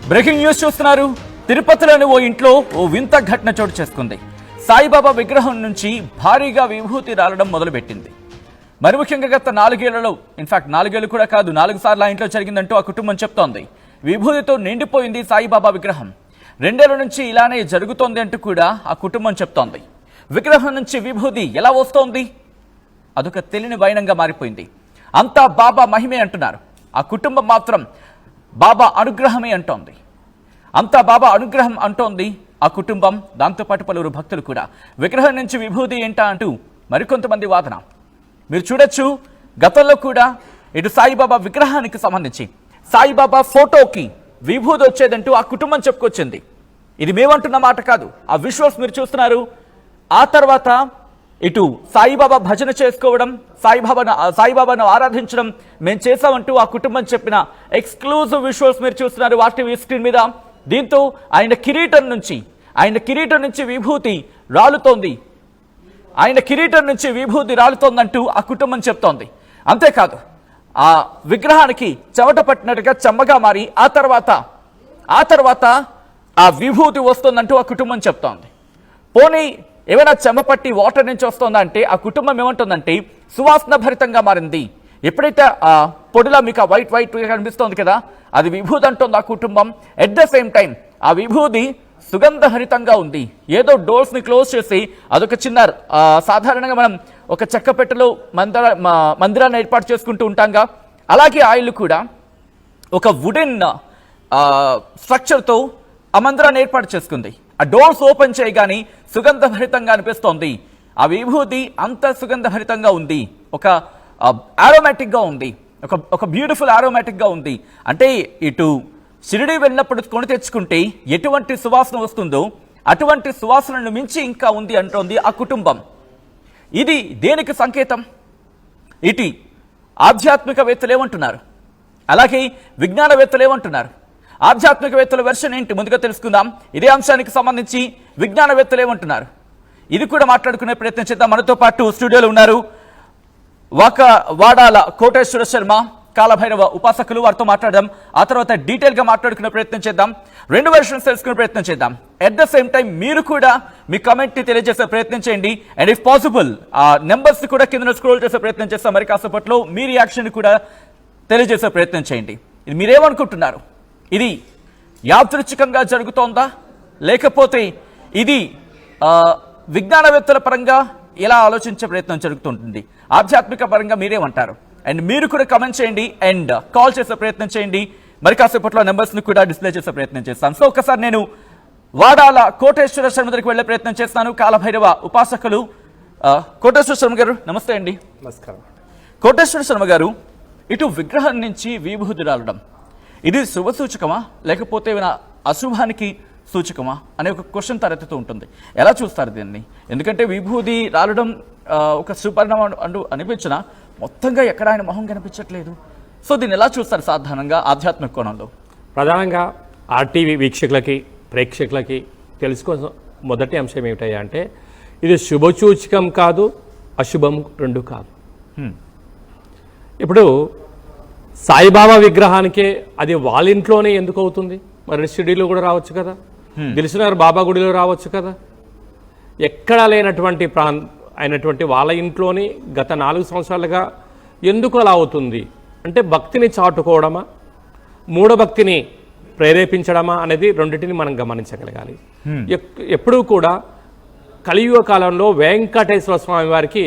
Breaking news చూస్తున్నారు. తిరుపతిలోని ఓ ఇంట్లో ఓ వింత ఘటన చోటు చేసుకుంది. సాయిబాబా విగ్రహం నుంచి భారీగా విభూతి రాలడం మొదలుపెట్టింది. మరి ముఖ్యంగా గత 4 ఏళ్లలో, ఇన్ఫాక్ట్ 4 ఏళ్లు కూడా కాదు, 4 సార్లు ఆ ఇంట్లో జరిగిందంటూ ఆ కుటుంబం చెప్తోంది. విభూతితో నిండిపోయింది సాయిబాబా విగ్రహం. 2 ఏళ్ల నుంచి ఇలానే జరుగుతోంది అంటూ కూడా ఆ కుటుంబం చెప్తోంది. విగ్రహం నుంచి విభూతి ఎలా వస్తోంది? అదొక తెలియని వైనంగా మారిపోయింది. అంతా బాబా మహిమే అంటున్నారు. ఆ కుటుంబం మాత్రం బాబా అనుగ్రహమే అంటోంది. అంతా బాబా అనుగ్రహం అంటోంది ఆ కుటుంబం. దాంతోపాటు పలువురు భక్తులు కూడా విగ్రహం నుంచి విభూతి ఏంటా అంటూ మరికొంతమంది వాదన. మీరు చూడొచ్చు, గతంలో కూడా ఇటు సాయిబాబా విగ్రహానికి సంబంధించి సాయిబాబా ఫోటోకి విభూతి వచ్చేదంటూ ఆ కుటుంబం చెప్పుకొచ్చింది. ఇది మేమంటున్న మాట కాదు, ఆ విజువల్స్ మీరు చూస్తున్నారు. ఆ తర్వాత ఇటు సాయిబాబా భజన చేసుకోవడం, సాయిబాబాను ఆరాధించడం మేము చేశామంటూ ఆ కుటుంబం చెప్పిన ఎక్స్క్లూజివ్ విజువల్స్ మీరు చూస్తున్నారు వాటి స్క్రీన్ మీద. దీంతో ఆయన కిరీటం నుంచి విభూతి రాలుతోంది. ఆయన కిరీటం నుంచి విభూతి రాలుతోందంటూ ఆ కుటుంబం చెప్తోంది. అంతేకాదు, ఆ విగ్రహానికి చెమట పట్టినట్టుగా చెమ్మగా మారి ఆ తర్వాత ఆ విభూతి వస్తుందంటూ ఆ కుటుంబం చెప్తోంది. పోనీ ఏమైనా చెమపట్టి వాటర్ నుంచి వస్తుందా అంటే ఆ కుటుంబం ఏమంటుందంటే సువాసన భరితంగా మారింది. ఎప్పుడైతే ఆ పొడిలా మీకు ఆ వైట్ కనిపిస్తోంది కదా, అది విభూతి అంటుంది ఆ కుటుంబం. ఎట్ ద సేమ్ టైం ఆ విభూతి సుగంధహరితంగా ఉంది. ఏదో డోర్స్ని క్లోజ్ చేసి అదొక చిన్న సాధారణంగా మనం ఒక చెక్క పెట్టెలో మందిరాన్ని ఏర్పాటు చేసుకుంటూ ఉంటాంగా, అలాగే ఆయిల్ కూడా ఒక వుడెన్ స్ట్రక్చర్తో ఆ మందిరాన్ని ఏర్పాటు చేసుకుంది. ఆ డోర్స్ ఓపెన్ చేయగానే సుగంధభరితంగా అనిపిస్తోంది. ఆ విభూతి అంత సుగంధభరితంగా ఉంది, ఒక ఆరోమాటిక్గా ఉంది, ఒక బ్యూటిఫుల్ ఆరోమాటిక్గా ఉంది. అంటే ఇటు షిరిడి వెళ్ళినప్పుడు కొని తెచ్చుకుంటే ఎటువంటి సువాసన వస్తుందో అటువంటి సువాసనను మించి ఇంకా ఉంది అంటోంది ఆ కుటుంబం. ఇది దేనికి సంకేతం? ఇటు ఆధ్యాత్మికవేత్తలు ఏమంటున్నారు, అలాగే విజ్ఞానవేత్తలు ఏమంటున్నారు? ఆధ్యాత్మికవేత్తల వెర్షన్ ఏంటి ముందుగా తెలుసుకుందాం. ఇదే అంశానికి సంబంధించి విజ్ఞానవేత్తలు ఏమంటున్నారు ఇది కూడా మాట్లాడుకునే ప్రయత్నం చేద్దాం. మనతో పాటు స్టూడియోలో ఉన్నారు వాడాల కోటేశ్వర శర్మ, కాలభైరవ ఉపాసకులు. వారితో మాట్లాడదాం. ఆ తర్వాత డీటెయిల్గా మాట్లాడుకునే ప్రయత్నం చేద్దాం. 2 వెర్షన్స్ తెలుసుకునే ప్రయత్నం చేద్దాం. ఎట్ ద సేమ్ టైం మీరు కూడా మీ కమెంట్ని తెలియజేసే ప్రయత్నం చేయండి. అండ్ ఇఫ్ పాసిబుల్ ఆ నెంబర్స్ కూడా కింద స్క్రోల్ చేసే ప్రయత్నం చేస్తాం. మరి కాసేపట్లో మీ రియాక్షన్ కూడా తెలియజేసే ప్రయత్నం చేయండి. ఇది మీరేమనుకుంటున్నారు? ఇది యాదృచ్ఛికంగా జరుగుతోందా, లేకపోతే ఇది విజ్ఞానవేత్తల పరంగా ఎలా ఆలోచించే ప్రయత్నం జరుగుతుంటుంది? ఆధ్యాత్మిక పరంగా మీరేమంటారు? అండ్ మీరు కూడా కమెంట్ చేయండి అండ్ కాల్ చేసే ప్రయత్నం చేయండి. మరి కాసేపట్లో నెంబర్స్ని కూడా డిస్ప్లే చేసే ప్రయత్నం చేస్తాను. సో ఒకసారి నేను వాడాల కోటేశ్వర శర్మ దగ్గరికి వెళ్లే ప్రయత్నం చేస్తాను. కాలభైరవ ఉపాసకులు కోటేశ్వర శర్మ గారు, నమస్తే అండి. నమస్కారం. కోటేశ్వర శర్మ గారు, ఇటు విగ్రహం నుంచి విభూతి రాలడం ఇది శుభ సూచకమా, లేకపోతే ఏమైనా అశుభానికి సూచకమా అనే ఒక క్వశ్చన్ తలెత్తుతూ ఉంటుంది. ఎలా చూస్తారు దీన్ని? ఎందుకంటే విభూతి రాలడం ఒక సుపరిణామం అంటూ అనిపించినా మొత్తంగా ఎక్కడ ఆయన మొహం కనిపించట్లేదు. సో దీన్ని ఎలా చూస్తారు సాధారణంగా ఆధ్యాత్మిక కోణంలో? ప్రధానంగా ఆర్టీవీ వీక్షకులకి, ప్రేక్షకులకి తెలుసుకోవాల్సిన మొదటి అంశం ఏమిటయ్యా అంటే, ఇది శుభసూచకం కాదు, అశుభం రెండు కాదు. ఇప్పుడు సాయిబాబా విగ్రహానికే అది వాళ్ళ ఇంట్లోనే ఎందుకు అవుతుంది? మరి షిరిడీలో కూడా రావచ్చు కదా, దిల్సుఖ్నగర్ బాబా గుడిలో రావచ్చు కదా. ఎక్కడా లేనటువంటి అయినటువంటి వాళ్ళ ఇంట్లోని గత 4 సంవత్సరాలుగా ఎందుకు అలా అవుతుంది అంటే, భక్తిని చాటుకోవడమా, మూఢభక్తిని ప్రేరేపించడమా అనేది రెండింటిని మనం గమనించగలగాలి. ఎప్పుడూ కూడా కలియుగ కాలంలో వెంకటేశ్వర స్వామి వారికి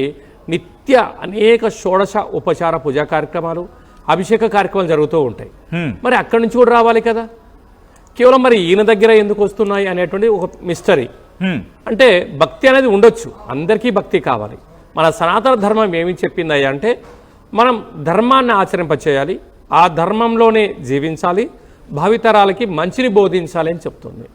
నిత్య అనేక షోడశ ఉపచార పూజా కార్యక్రమాలు, అభిషేక కార్యక్రమాలు జరుగుతూ ఉంటాయి. మరి అక్కడి నుంచి కూడా రావాలి కదా. కేవలం మరి ఈయన దగ్గర ఎందుకు వస్తున్నాయి అనేటువంటి ఒక మిస్టరీ. అంటే భక్తి అనేది ఉండొచ్చు, అందరికీ భక్తి కావాలి. మన సనాతన ధర్మం ఏమి చెప్పిందయ్యా అంటే, మనం ధర్మాన్ని ఆచరింపచేయాలి, ఆ ధర్మంలోనే జీవించాలి, భావితరాలకి మంచిని బోధించాలి అని చెప్తుంది.